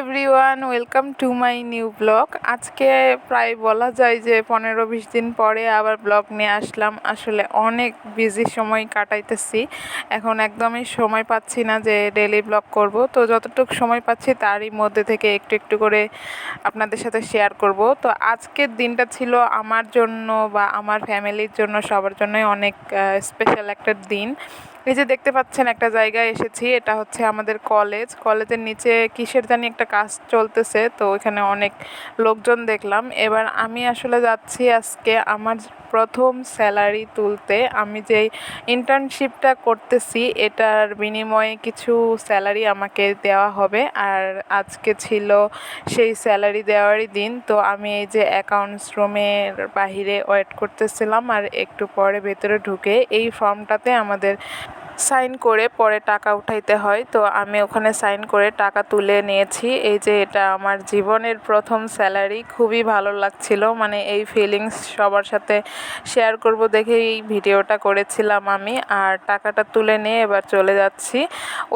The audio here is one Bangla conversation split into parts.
Everyone, welcome to my new blog. আজকে প্রায় বলা যায় যে 15-20 দিন পরে আবার ব্লগ নিয়ে আসলাম। আসলে অনেক বিজি সময় কাটাইতেছি, এখন একদমই সময় পাচ্ছি না যে ডেলি ব্লগ করব। তো যতটুকু সময় পাচ্ছি তারই মধ্যে থেকে একটু একটু করে আপনাদের সাথে শেয়ার করব। তো আজকের দিনটা ছিল আমার জন্য বা আমার ফ্যামিলির জন্য, সবার জন্যই অনেক স্পেশাল একটা দিন। এই যে দেখতে পাচ্ছেন একটা জায়গায় এসেছি, এটা হচ্ছে আমাদের কলেজের নিচে কিসের জানি একটা কাজ চলতেছে, তো ওইখানে অনেক লোকজন দেখলাম। এবার আমি আসলে যাচ্ছি আজকে আমার প্রথম স্যালারি তুলতে। আমি যেই ইন্টার্নশিপটা করতেছি এটার বিনিময়ে কিছু স্যালারি আমাকে দেওয়া হবে, আর আজকে ছিল সেই স্যালারি দেওয়ারই দিন। তো আমি এই যে অ্যাকাউন্টস রুমের বাহিরে ওয়েট করতেছিলাম, আর একটু পরে ভেতরে ঢুকে এই ফর্মটাতে আমাদের সাইন করে পরে টাকা উঠাইতে হয়। তো আমি ওখানে সাইন করে টাকা তুলে নিয়েছি। এই যে এটা আমার জীবনের প্রথম স্যালারি, খুবই ভালো লাগছিল। মানে এই ফিলিংস সবার সাথে শেয়ার করব দেখে এই ভিডিওটা করেছিলাম আমি। আর টাকাটা তুলে নিয়ে এবার চলে যাচ্ছি।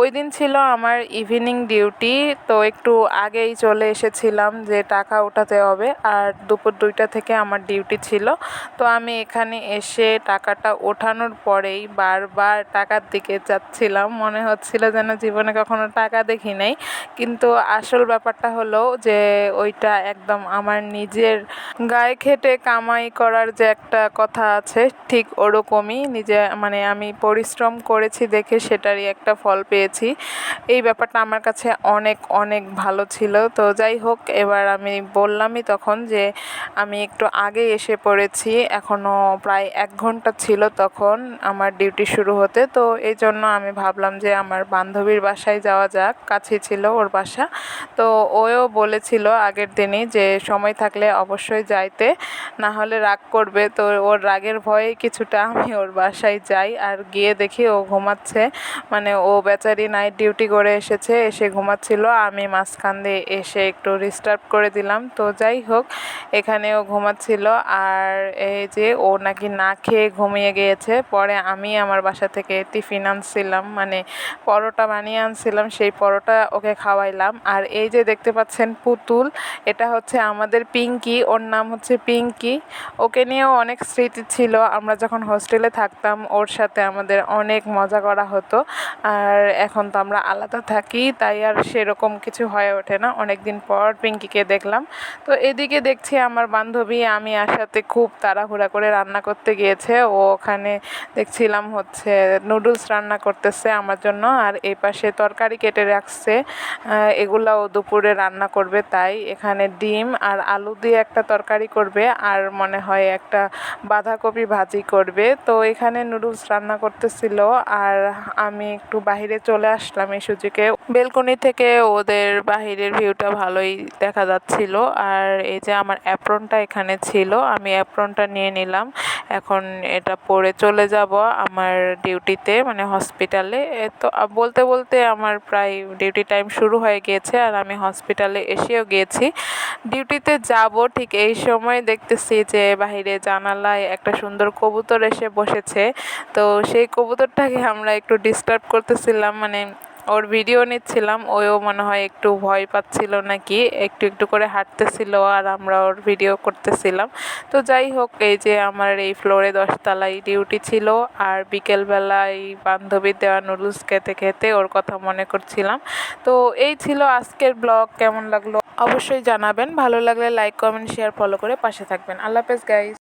ওই দিন ছিল আমার ইভিনিং ডিউটি, তো একটু আগেই চলে এসেছিলাম যে টাকা উঠাতে হবে, আর দুপুর 2টা থেকে আমার ডিউটি ছিল। তো আমি এখানে এসে টাকাটা ওঠানোর পরেই বারবার টাকার দিকে যাচ্ছিলাম, মনে হচ্ছিল যেন জীবনে কখনো টাকা দেখি নাই। কিন্তু আসল ব্যাপারটা হলো যে ওইটা একদম আমার নিজের গায়ে খেটে কামাই করার যে একটা কথা আছে, ঠিক ওরকমই নিজে মানে আমি পরিশ্রম করেছি দেখে সেটারই একটা ফল পেয়েছি। এই ব্যাপারটা আমার কাছে অনেক অনেক ভালো ছিল। তো যাই হোক, এবার আমি বললামই তখন যে আমি একটু আগে এসে পড়েছি, এখনও প্রায় 1 ঘন্টা ছিল তখন আমার ডিউটি শুরু হতে। তো এই জন্য আমি ভাবলাম যে আমার বান্ধবীর বাসায় যাওয়া যাক, কাছে ছিল ওর বাসা। তো ওও বলেছিল আগের দিনই যে সময় থাকলে অবশ্যই যাইতে, না হলে রাগ করবে। তো ওর রাগের ভয়ে কিছুটা আমি ওর বাসায় যাই, আর গিয়ে দেখি ও ঘুমাচ্ছে। মানে ও বেচারি নাইট ডিউটি করে এসেছে, এসে ঘুমাচ্ছিল। আমি মাঝখান দিয়ে এসে একটু ডিস্টার্ব করে দিলাম। তো যাই হোক, এখানেও ঘুমাচ্ছিল। আর এই যে ও নাকি না খেয়ে ঘুমিয়ে গিয়েছে। পরে আমি আমার বাসা থেকে টিফিন আনছিলাম, মানে পরোটা বানিয়ে আনছিলাম, সেই পরোটা ওকে খাওয়াইলাম। আর এই যে দেখতে পাচ্ছেন পুতুল, এটা হচ্ছে আমাদের পিঙ্কি, ওর নাম হচ্ছে পিঙ্কি। ওকে নিয়েও অনেক স্মৃতি ছিল। আমরা যখন হোস্টেলে থাকতাম ওর সাথে আমাদের অনেক মজা করা হতো। আর এখন তো আমরা আলাদা থাকি, তাই আর সেরকম কিছু হয়ে ওঠে না। অনেক দিন পর পিঙ্কিকে দেখলাম। তো এদিকে দেখছি আমার বান্ধবী আমি আসাতে খুব তাড়াহুড়া করে রান্না করতে গিয়েছে। ও ওখানে দেখছিলাম হচ্ছে নুডলস রান্না করতেছে আমার জন্য, আর এই পাশে তরকারি কেটে রাখছে। এগুলাও দুপুরে রান্না করবে, তাই এখানে ডিম আর আলু দিয়ে একটা তরকারি করবে, আর মনে হয় একটা বাঁধাকপি ভাজি করবে। তো এখানে নুডলস রান্না করতেছিল, আর আমি একটু বাহিরে চলে আসলাম এই সুযোগে। বেলকনি থেকে ওদের বাহিরের ভিউটা ভালোই দেখা যাচ্ছিল। আর এই যে আমার অ্যাপ্রনটা এখানে ছিল, আমি অ্যাপ্রনটা নিয়ে নিলাম। এখন এটা পরে চলে যাব আমার ডিউটিতে, মানে হসপিটালে। তো বলতে বলতে আমার প্রায় ডিউটি টাইম শুরু হয়ে গিয়েছে, আর আমি হসপিটালে এসেও গিয়েছি। ডিউটিতে যাব ঠিক এই সময় দেখতেছি যে বাহিরে জানালায় একটা সুন্দর কবুতর এসে বসেছে। তো সেই কবুতরটাকে আমরা একটু ডিস্টার্ব করতেছিলাম, মানে ওর ভিডিও নিচ্ছিলাম। ওও মনে হয় একটু ভয় পাচ্ছিল নাকি, একটু একটু করে হাঁটতেছিল, আর আমরা ওর ভিডিও করতেছিলাম। তো যাই হোক, এই যে আমার এই ফ্লোরে 10 তলায় ডিউটি ছিল, আর বিকেলবেলায় বান্ধবীর দেওয়া নুডলস খেতে খেতে ওর কথা মনে করছিলাম। তো এই ছিল আজকের ব্লগ। কেমন লাগলো অবশ্যই জানাবেন, ভালো লাগলে লাইক, কমেন্ট, শেয়ার, ফলো করে পাশে থাকবেন। আল্লাহ হাফেজ গাইস।